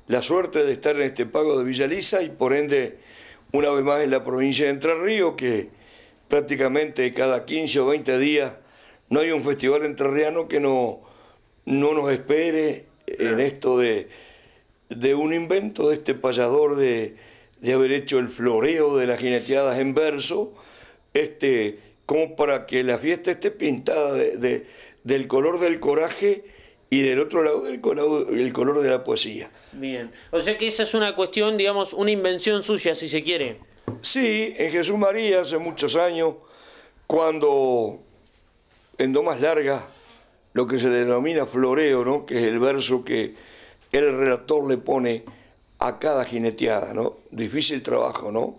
la suerte de estar en este pago de Villa Elisa y por ende, una vez más en la provincia de Entre Ríos, que prácticamente cada 15 o 20 días no hay un festival entrerriano que no nos espere en esto de un invento de este payador de haber hecho el floreo de las jineteadas en verso, como para que la fiesta esté pintada del color del coraje y del otro lado el color de la poesía. Bien, o sea que esa es una cuestión, digamos, una invención suya, si se quiere. Sí, en Jesús María hace muchos años, cuando en Domas Largas, lo que se le denomina floreo, ¿no?, que es el verso que el relator le pone a cada jineteada, ¿no? Difícil trabajo, ¿no?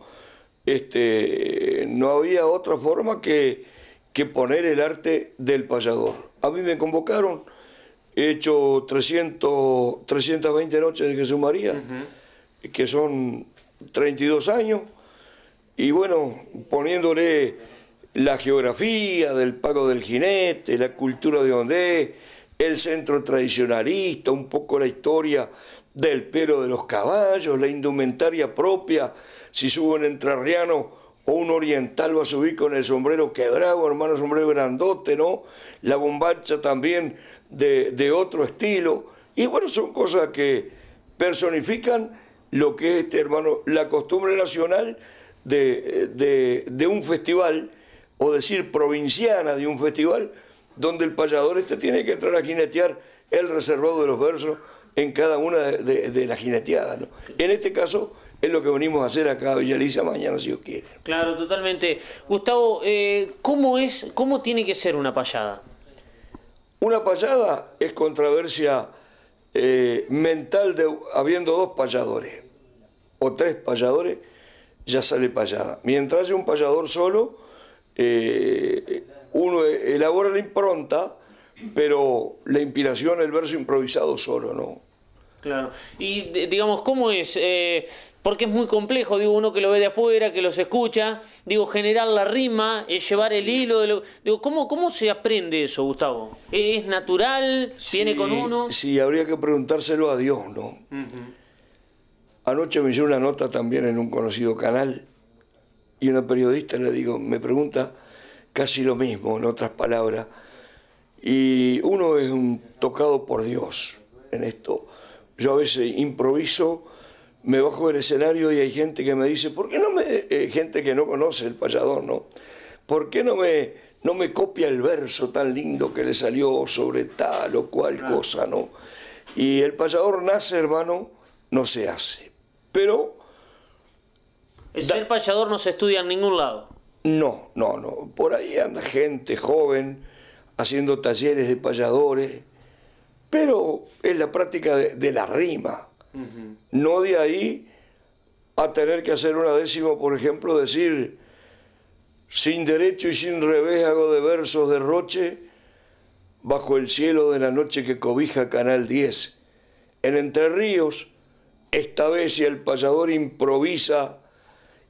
No había otra forma que poner el arte del payador. A mí me convocaron, he hecho 320 noches de Jesús María, que son 32 años, y bueno, poniéndole la geografía del pago del jinete, la cultura de donde es, el centro tradicionalista, un poco la historia del pero de los caballos, la indumentaria propia, si sube un entrerriano o un oriental va a subir con el sombrero quebrado, hermano, sombrero grandote, ¿no? La bombacha también de otro estilo. Y bueno, son cosas que personifican lo que es, hermano, la costumbre nacional de un festival, o decir provinciana de un festival, donde el payador tiene que entrar a jinetear el reservado de los versos en cada una de las jineteadas, ¿no? En este caso es lo que venimos a hacer acá a Villa Elisa mañana, si Dios quiere. Claro, totalmente. Gustavo, ¿cómo tiene que ser una payada? Una payada es controversia mental habiendo dos payadores o tres payadores, ya sale payada. Mientras haya un payador solo, uno elabora la impronta, pero la inspiración, el verso improvisado solo, ¿no? Claro. Y digamos, ¿cómo es? Porque es muy complejo, digo, uno que lo ve de afuera, que los escucha, digo, generar la rima, llevar el hilo, digo, ¿cómo se aprende eso, Gustavo? ¿Es natural? ¿Viene con uno? Sí, habría que preguntárselo a Dios, ¿no? Anoche me hizo una nota también en un conocido canal y una periodista me pregunta casi lo mismo, en otras palabras, y uno es un tocado por Dios en esto. Yo a veces improviso, me bajo del escenario y hay gente que me dice, ¿por qué gente que no conoce el payador, ¿no? ¿Por qué no me copia el verso tan lindo que le salió sobre tal o cual cosa, ¿no? Y el payador nace, hermano, no se hace. Pero el ser payador no se estudia en ningún lado. No. Por ahí anda gente joven haciendo talleres de payadores, pero es la práctica de la rima. No de ahí a tener que hacer una décima, por ejemplo, decir, sin derecho y sin revés hago de versos derroche, bajo el cielo de la noche que cobija Canal 10. En Entre Ríos, esta vez si el payador improvisa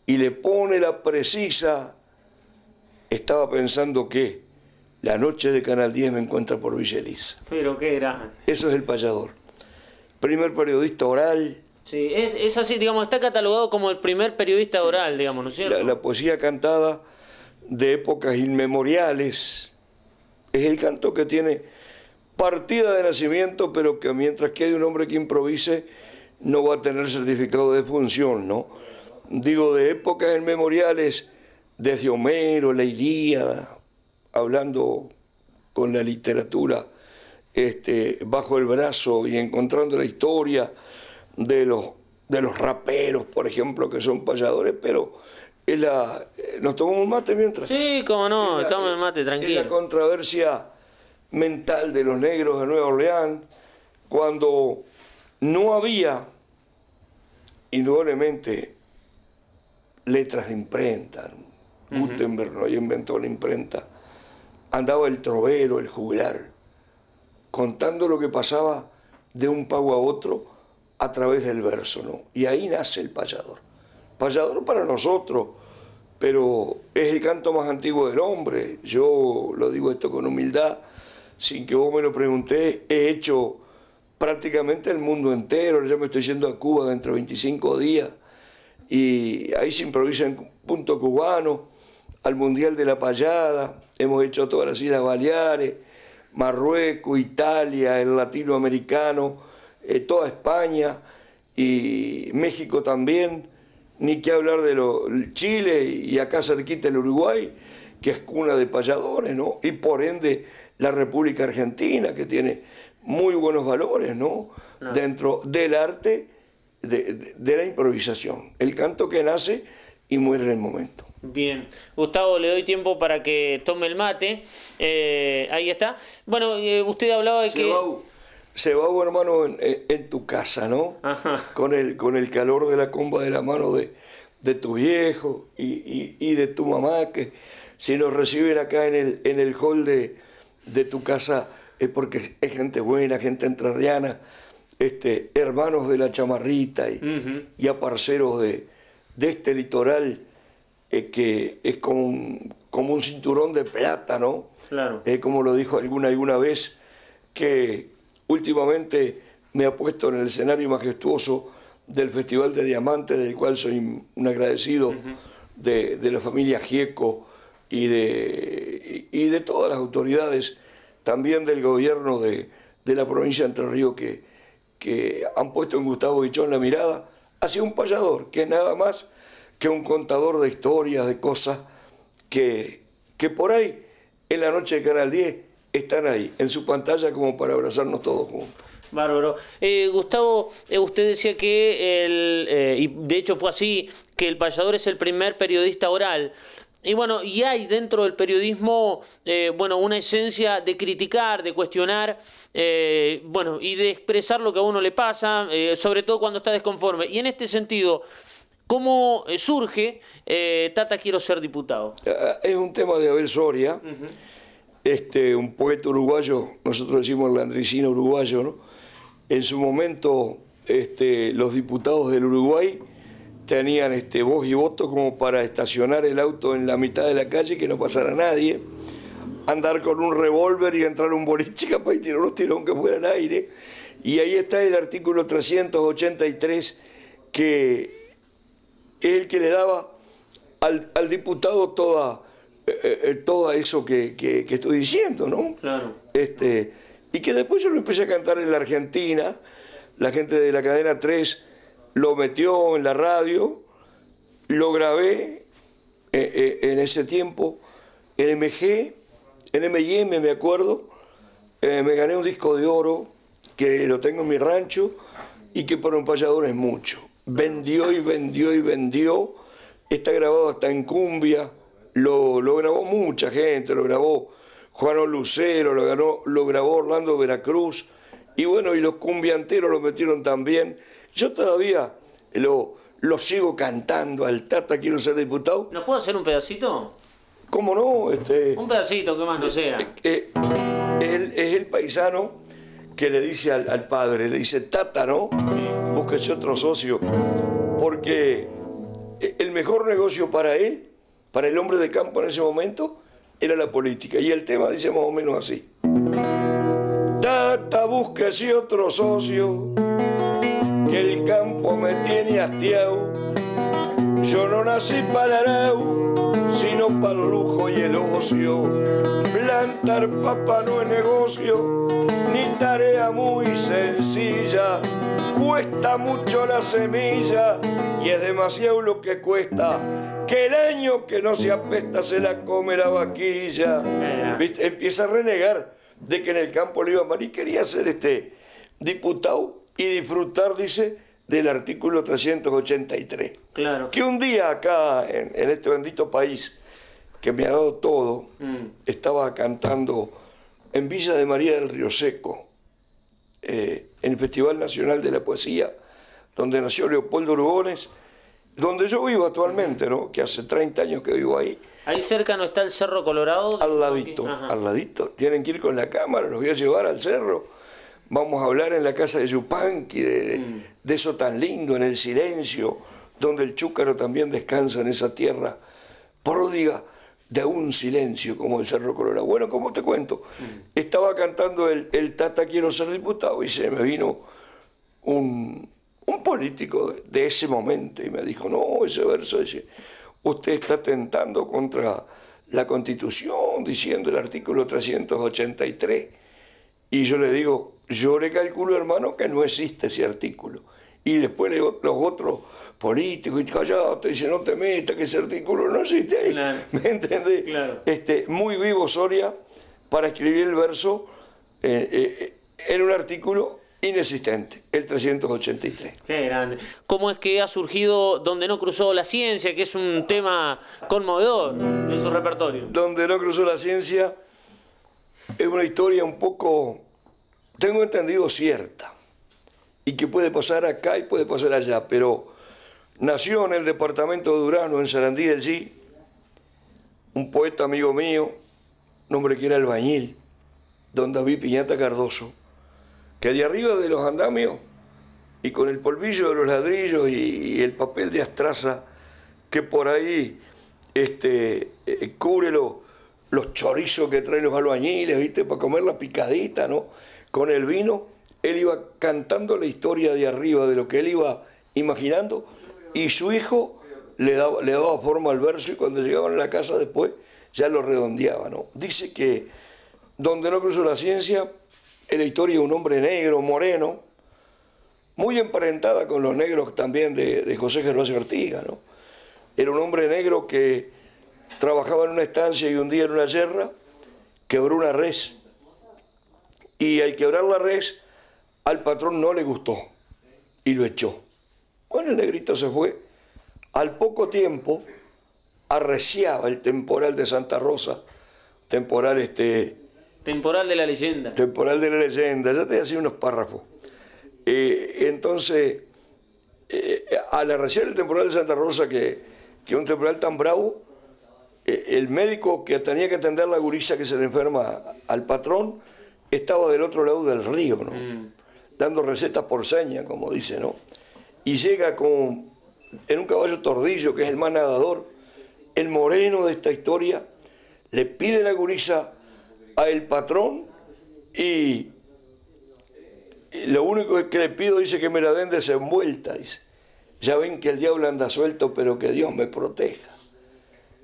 y le pone la precisa, estaba pensando que la noche de Canal 10 me encuentra por Villa Elisa. Pero qué gran. Eso es el payador. Primer periodista oral. Sí, es así, digamos, está catalogado como el primer periodista oral, digamos, ¿no es cierto? La poesía cantada de épocas inmemoriales. Es el canto que tiene partida de nacimiento, pero que mientras quede un hombre que improvise, no va a tener certificado de función, ¿no? Digo, de épocas inmemoriales, desde Homero, la Ilíada, hablando con la literatura bajo el brazo y encontrando la historia de los raperos, por ejemplo, que son payadores, pero ¿nos tomamos un mate mientras? Sí, cómo no, estamos en mate, tranquilo. Es la controversia mental de los negros de Nueva Orleans, cuando no había, indudablemente, letras de imprenta. Gutenberg no inventó la imprenta. Andaba el trovero, el juglar, contando lo que pasaba de un pago a otro a través del verso, ¿no? Y ahí nace el payador. Payador para nosotros, pero es el canto más antiguo del hombre. Yo lo digo esto con humildad, sin que vos me lo preguntés, he hecho prácticamente el mundo entero. Yo me estoy yendo a Cuba dentro de 25 días y ahí se improvisa en punto cubano, al Mundial de la Payada, hemos hecho todas las Islas Baleares, Marruecos, Italia, el latinoamericano, toda España y México también, ni que hablar de Chile y acá cerquita el Uruguay, que es cuna de payadores, ¿no? Y por ende la República Argentina, que tiene muy buenos valores, ¿no? Dentro del arte de la improvisación, el canto que nace y muere en el momento. Bien, Gustavo, le doy tiempo para que tome el mate. Ahí está. Bueno, usted hablaba de Se va, hermano, en tu casa, ¿no? Ajá. Con el calor de la comba de la mano de tu viejo y de tu mamá, que si nos reciben acá en el hall de tu casa es porque es gente buena, gente entrerriana, hermanos de la chamarrita y a parceros de este litoral que es como un cinturón de plata, ¿no? Claro. Como lo dijo alguna vez, que últimamente me ha puesto en el escenario majestuoso del Festival de Diamantes, del cual soy un agradecido de la familia Gieco y de todas las autoridades, también del gobierno de la provincia de Entre Ríos, que han puesto en Gustavo Bichón la mirada hacia un payador, que es nada más que un contador de historias, de cosas que por ahí, en la noche de Canal 10, están ahí, en su pantalla, como para abrazarnos todos juntos. Bárbaro. Gustavo, usted decía que, y de hecho fue así, que el payador es el primer periodista oral. Y bueno, y hay dentro del periodismo, bueno, una esencia de criticar, de cuestionar, bueno, y de expresar lo que a uno le pasa, sobre todo cuando está desconforme. Y en este sentido, ¿cómo surge Tata, quiero ser diputado? Es un tema de Abel Soria, un poeta uruguayo, nosotros decimos landricino uruguayo, ¿no? En su momento, los diputados del Uruguay tenían voz y voto como para estacionar el auto en la mitad de la calle, que no pasara nadie, andar con un revólver y entrar a un boliche capaz y tirar unos tirón que fuera al aire. Y ahí está el artículo 383, que es el que le daba al diputado todo eso que estoy diciendo, ¿no? Claro. Y que después yo lo empecé a cantar en la Argentina, la gente de la cadena 3 lo metió en la radio, lo grabé en ese tiempo, en MG, en M&M me acuerdo, me gané un disco de oro, que lo tengo en mi rancho, y que para un payador es mucho. Vendió y vendió y vendió, está grabado hasta en cumbia, lo grabó mucha gente, lo grabó Juan Lucero, lo grabó Orlando Veracruz, y bueno, y los cumbianteros lo metieron también. Yo todavía lo sigo cantando al Tata, quiero ser diputado. ¿Nos puedo hacer un pedacito? ¿Cómo no? Un pedacito, que más no sea. Es el paisano que le dice al padre, le dice, Tata, ¿no? Sí. Búsquese otro socio, porque el mejor negocio para él, para el hombre de campo en ese momento, era la política. Y el tema dice más o menos así. Tata, búsquese otro socio, que el campo me tiene hastiao. Yo no nací para Arau, sino para el lujo y el ocio. Plantar papa no es negocio, ni tarea muy sencilla. Cuesta mucho la semilla y es demasiado lo que cuesta, que el año que no se apesta se la come la vaquilla. ¿Viste? Empieza a renegar de que en el campo le iba mal y quería ser diputado y disfrutar, dice, del artículo 383. Claro. Que un día acá, en este bendito país, que me ha dado todo, estaba cantando en Villa de María del Río Seco, en el Festival Nacional de la Poesía, donde nació Leopoldo Lugones, donde yo vivo actualmente, ¿no? Que hace 30 años que vivo ahí. Ahí cerca no está el Cerro Colorado. Al ladito, al ladito. Tienen que ir con la cámara, los voy a llevar al cerro. Vamos a hablar en la casa de Yupanqui, de eso tan lindo, en el silencio, donde el chúcaro también descansa en esa tierra pródiga de un silencio como el Cerro Colorado. Bueno, como te cuento, estaba cantando el Tata quiero ser diputado y se me vino un político de ese momento y me dijo, no, ese verso dice, usted está atentando contra la Constitución, diciendo el artículo 383. Y yo le digo, yo le calculo, hermano, que no existe ese artículo. Y después los otros políticos, y callate, dice, no te metas, que ese artículo no existe ahí. Claro. ¿Me entendés? Claro. Muy vivo Soria para escribir el verso en un artículo inexistente, el 383. Qué grande. ¿Cómo es que ha surgido Donde no cruzó la ciencia, que es un tema conmovedor de su repertorio? Donde no cruzó la ciencia es una historia un poco, tengo entendido, cierta, y que puede pasar acá y puede pasar allá, pero nació en el departamento de Durazno, en Sarandí del G, un poeta amigo mío, nombre que era albañil, don David Piñata Cardoso, que de arriba de los andamios y con el polvillo de los ladrillos y el papel de astraza que por ahí cubre los chorizos que traen los albañiles, ¿viste? Para comer la picadita, ¿no? Con el vino, él iba cantando la historia de arriba, de lo que él iba imaginando, y su hijo le daba forma al verso, y cuando llegaban a la casa después ya lo redondeaba, ¿no? Dice que Donde no cruzó la ciencia es la historia de un hombre negro, moreno, muy emparentada con los negros también de José Gervasio Artigas, ¿no? Era un hombre negro que trabajaba en una estancia y un día en una yerra quebró una res. Y al quebrar la res, al patrón no le gustó y lo echó. Bueno, el negrito se fue. Al poco tiempo arreciaba el temporal de Santa Rosa, temporal Temporal de la leyenda. Temporal de la leyenda, ya te hacía unos párrafos. Entonces, al arreciar el temporal de Santa Rosa, que es un temporal tan bravo, el médico que tenía que atender la gurisa que se le enferma al patrón estaba del otro lado del río, ¿no? Dando recetas por seña, como dice, ¿no? Y llega en un caballo tordillo, que es el más nadador, el moreno de esta historia, le pide la gurisa al patrón y lo único que le pido, dice, que me la den desenvuelta, dice. Ya ven que el diablo anda suelto, pero que Dios me proteja.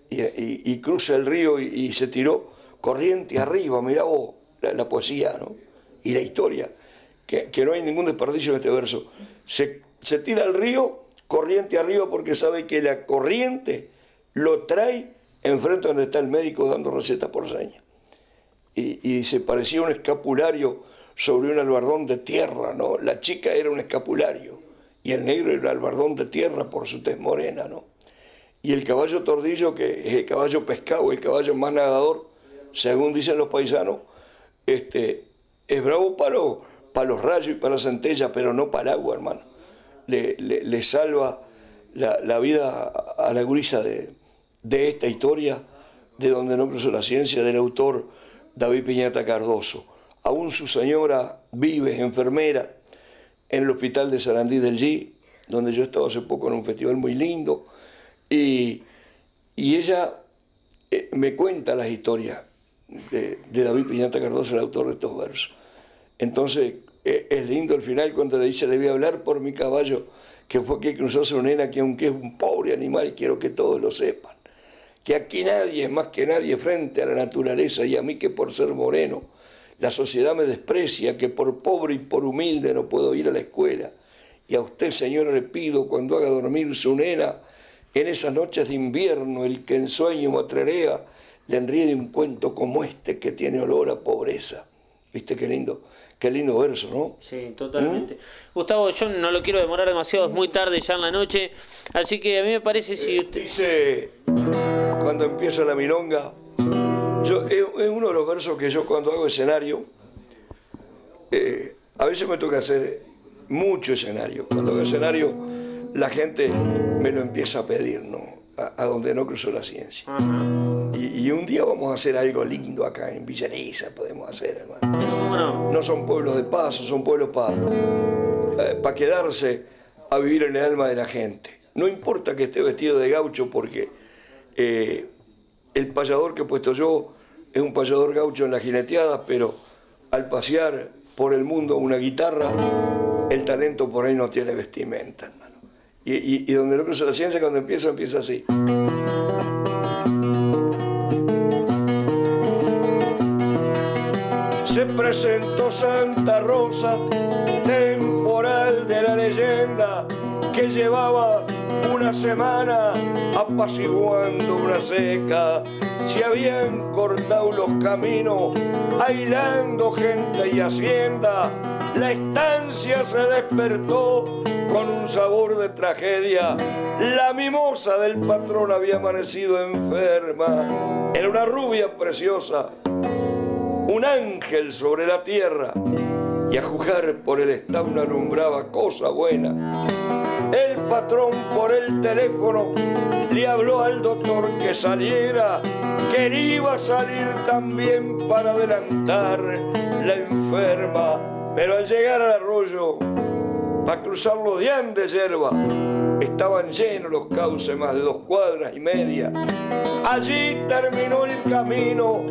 Y cruza el río y se tiró corriente arriba, mirá vos la poesía, ¿no? Y la historia, que no hay ningún desperdicio en este verso. Se tira al río corriente arriba porque sabe que la corriente lo trae enfrente donde está el médico dando recetas por señas. Y se parecía un escapulario sobre un albardón de tierra, ¿no? La chica era un escapulario y el negro era un albardón de tierra por su tez morena, ¿no? Y el caballo tordillo, que es el caballo pescado, el caballo más nadador, según dicen los paisanos, es bravo para los rayos y para la centella, pero no para el agua, hermano. Le salva la vida a la gurisa de esta historia, de Donde no cruzó la ciencia, del autor David Piñata Cardoso. Aún su señora vive, enfermera, en el hospital de Sarandí del G, donde yo he estado hace poco en un festival muy lindo, y ella me cuenta las historias de David Piñata Cardoso, el autor de estos versos. Entonces es lindo el final cuando le dice, le voy a hablar por mi caballo, que fue que cruzó su nena, que aunque es un pobre animal, quiero que todos lo sepan, que aquí nadie es más que nadie frente a la naturaleza, y a mí, que por ser moreno la sociedad me desprecia, que por pobre y por humilde no puedo ir a la escuela. Y a usted, señora, le pido, cuando haga dormir su nena, en esas noches de invierno, el que en sueño me atrarea, le enríe de un cuento como este, que tiene olor a pobreza. ¿Viste qué lindo verso, no? Sí, totalmente. Gustavo, yo no lo quiero demorar demasiado, es muy tarde ya en la noche, así que a mí me parece si usted... Dice, cuando empieza la milonga, es uno de los versos que yo, cuando hago escenario, a veces me toca hacer mucho escenario. Cuando hago escenario, la gente me lo empieza a pedir, ¿no? A Donde no cruzó la ciencia. Y un día vamos a hacer algo lindo acá en Villa Elisa, podemos hacer, hermano. ¿Cómo no? No son pueblos de paso, son pueblos para quedarse a vivir en el alma de la gente. No importa que esté vestido de gaucho, porque el payador que he puesto yo es un payador gaucho en la jineteada, pero al pasear por el mundo una guitarra, el talento por ahí no tiene vestimenta, hermano. Y donde no cruza la ciencia, cuando empieza así. Se presentó Santa Rosa, temporal de la leyenda, que llevaba una semana apaciguando una seca. Se habían cortado los caminos, aislando gente y hacienda. La estancia se despertó con un sabor de tragedia. La mimosa del patrón había amanecido enferma. Era una rubia preciosa, un ángel sobre la tierra, y a juzgar por el establo alumbraba cosa buena. El patrón por el teléfono le habló al doctor que saliera, que iba a salir también para adelantar la enferma. Pero al llegar al arroyo, para cruzar los dián de yerba, estaban llenos los cauces, más de 2,5 cuadras. Allí terminó el camino,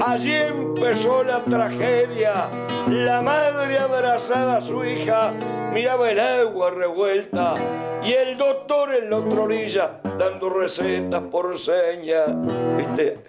allí empezó la tragedia. La madre abrazada a su hija miraba el agua revuelta y el doctor en la otra orilla dando recetas por señas. ¿Viste?